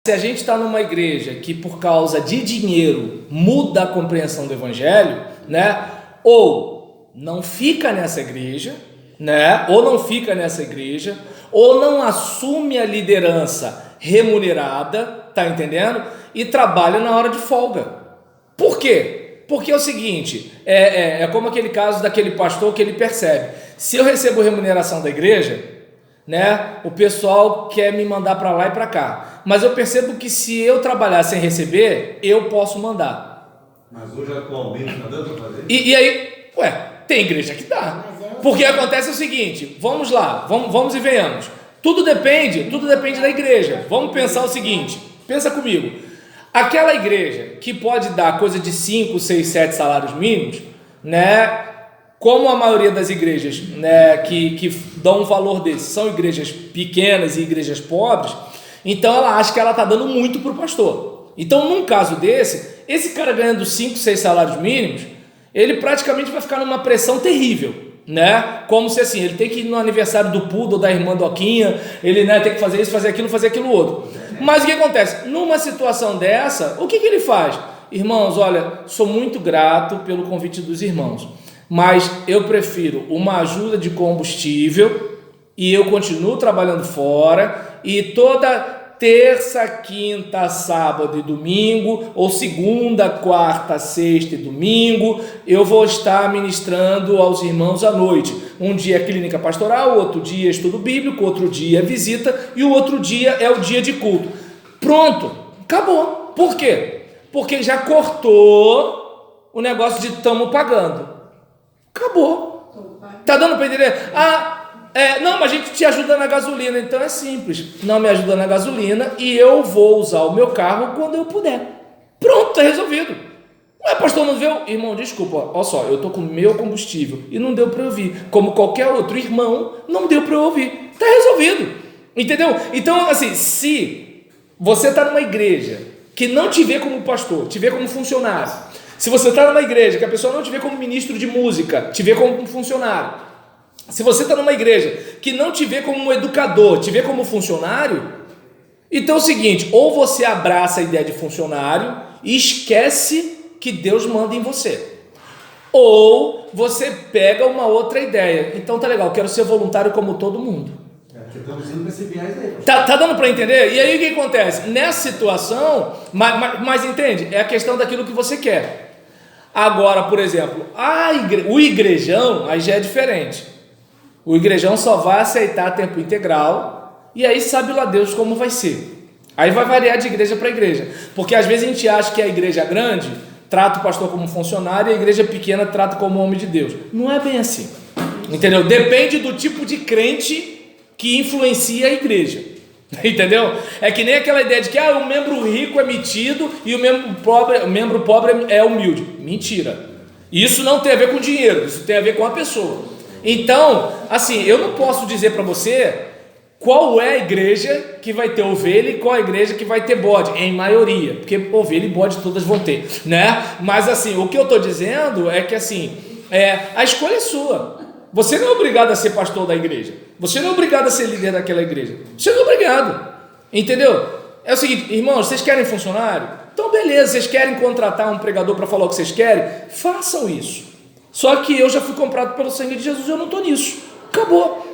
Se a gente está numa igreja que por causa de dinheiro muda a compreensão do evangelho, né? Ou não fica nessa igreja, né? Ou não fica nessa igreja, ou não assume a liderança remunerada, tá entendendo? E trabalha na hora de folga. Por quê? Porque é o seguinte, é como aquele caso daquele pastor que ele percebe, se eu recebo remuneração da igreja, né, o pessoal quer me mandar para lá e para cá, mas eu percebo que se eu trabalhar sem receber, eu posso mandar. Mas hoje atualmente não dá para fazer? E aí, tem igreja que dá, porque acontece o seguinte, vamos lá, vamos e venhamos, tudo depende da igreja. Vamos pensar o seguinte, pensa comigo, aquela igreja que pode dar coisa de 5, 6, 7 salários mínimos, né, como a maioria das igrejas, né, que dão um valor desse são igrejas pequenas e igrejas pobres, então ela acha que ela está dando muito para o pastor. Então, num caso desse, esse cara ganhando 5, 6 salários mínimos, ele praticamente vai ficar numa pressão terrível, né? Como se assim, ele tem que ir no aniversário do Pudo ou da irmã Doquinha, ele, né, tem que fazer isso, fazer aquilo outro. Mas o que acontece? Numa situação dessa, o que ele faz? Irmãos, olha, sou muito grato pelo convite dos irmãos, mas eu prefiro uma ajuda de combustível e eu continuo trabalhando fora, e toda terça, quinta, sábado e domingo, ou segunda, quarta, sexta e domingo, eu vou estar ministrando aos irmãos à noite. Um dia é clínica pastoral, outro dia é estudo bíblico, outro dia é visita e o outro dia é o dia de culto. Pronto, acabou. Por quê? Porque já cortou o negócio de estamos pagando. Acabou. Tá dando para entender? Não, mas a gente te ajuda na gasolina. Então é simples, não me ajuda na gasolina e eu vou usar o meu carro quando eu puder. Pronto, tá resolvido. Ué, pastor, não viu? Irmão, desculpa, olha só, eu tô com o meu combustível e não deu para eu ouvir, como qualquer outro irmão, não deu para eu ouvir. Tá resolvido, entendeu? Então, assim, se você tá numa igreja que não te vê como pastor, te vê como funcionário, se você está numa igreja que a pessoa não te vê como ministro de música, te vê como um funcionário, se você está numa igreja que não te vê como um educador, te vê como funcionário, então é o seguinte, ou você abraça a ideia de funcionário e esquece que Deus manda em você, ou você pega uma outra ideia. Então tá legal, quero ser voluntário como todo mundo. Estamos indo para esse viés aí. Tá dando para entender? E aí o que acontece? Nessa situação, mas entende? É a questão daquilo que você quer. Agora, por exemplo, o igrejão aí já é diferente. O igrejão só vai aceitar tempo integral e aí sabe lá Deus como vai ser. Aí vai variar de igreja para igreja, porque às vezes a gente acha que a igreja grande trata o pastor como funcionário e a igreja pequena trata como homem de Deus. Não é bem assim, entendeu? Depende do tipo de crente que influencia a igreja. Entendeu? É que nem aquela ideia de que o membro rico é metido e o membro pobre é humilde. Mentira. Isso não tem a ver com dinheiro, isso tem a ver com a pessoa. Então, assim, eu não posso dizer para você qual é a igreja que vai ter ovelha e qual é a igreja que vai ter bode, em maioria, porque ovelha e bode todas vão ter, né? Mas assim, o que eu estou dizendo é que assim, a escolha é sua. Você não é obrigado a ser pastor da igreja. Você não é obrigado a ser líder daquela igreja. Você não é obrigado. Entendeu? É o seguinte, irmãos, vocês querem funcionário? Então beleza, vocês querem contratar um pregador para falar o que vocês querem? Façam isso. Só que eu já fui comprado pelo sangue de Jesus e eu não estou nisso. Acabou.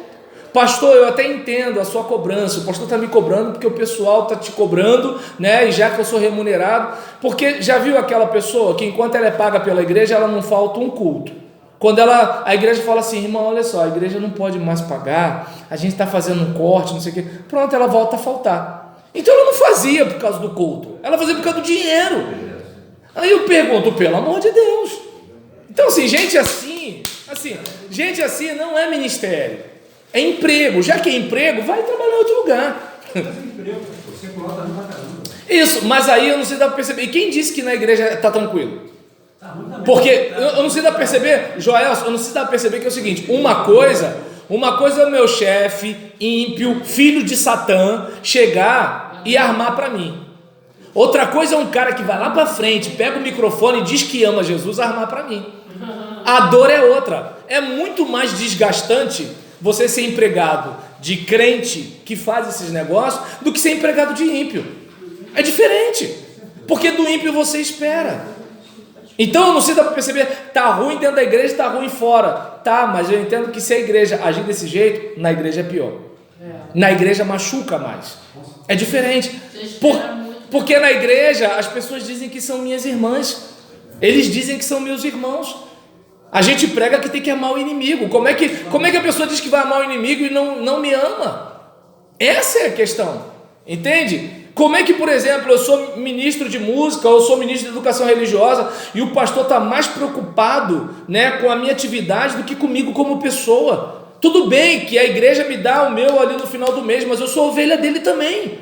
Pastor, eu até entendo a sua cobrança. O pastor está me cobrando porque o pessoal está te cobrando, né? E já que eu sou remunerado. Porque já viu aquela pessoa que enquanto ela é paga pela igreja, ela não falta um culto. Quando a igreja fala assim, irmão, olha só, a igreja não pode mais pagar, a gente está fazendo um corte, não sei o quê, pronto, ela volta a faltar. Então ela não fazia por causa do culto, ela fazia por causa do dinheiro. Aí eu pergunto, pelo amor de Deus. Então assim, gente assim não é ministério, é emprego. Já que é emprego, vai trabalhar em outro lugar. Isso, mas aí eu não sei se dá para perceber. E quem disse que na igreja está tranquilo? Porque eu não sei se dá para perceber, Joel, eu não sei se dá para perceber que é o seguinte, uma coisa é o meu chefe ímpio, filho de Satã, chegar e armar para mim. Outra coisa é um cara que vai lá para frente, pega o microfone e diz que ama Jesus, armar para mim. A dor é outra. É muito mais desgastante você ser empregado de crente que faz esses negócios do que ser empregado de ímpio. É diferente. Porque do ímpio você espera. Então, não sei se dá para perceber, tá ruim dentro da igreja, tá ruim fora. Tá, mas eu entendo que se a igreja agir desse jeito, na igreja é pior. Na igreja machuca mais. É diferente. Porque na igreja as pessoas dizem que são minhas irmãs. Eles dizem que são meus irmãos. A gente prega que tem que amar o inimigo. Como é que a pessoa diz que vai amar o inimigo e não me ama? Essa é a questão. Entende? Como é que, por exemplo, eu sou ministro de música ou sou ministro de educação religiosa e o pastor está mais preocupado, né, com a minha atividade do que comigo como pessoa? Tudo bem que a igreja me dá o meu ali no final do mês, mas eu sou ovelha dele também.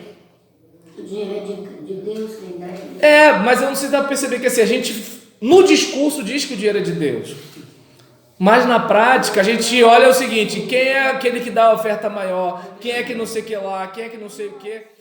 O dinheiro é de Deus, quem dá. Mas eu não sei se dá para perceber que assim, a gente no discurso diz que o dinheiro é de Deus, mas na prática a gente olha o seguinte: quem é aquele que dá a oferta maior, quem é que não sei o que lá, quem é que não sei o que.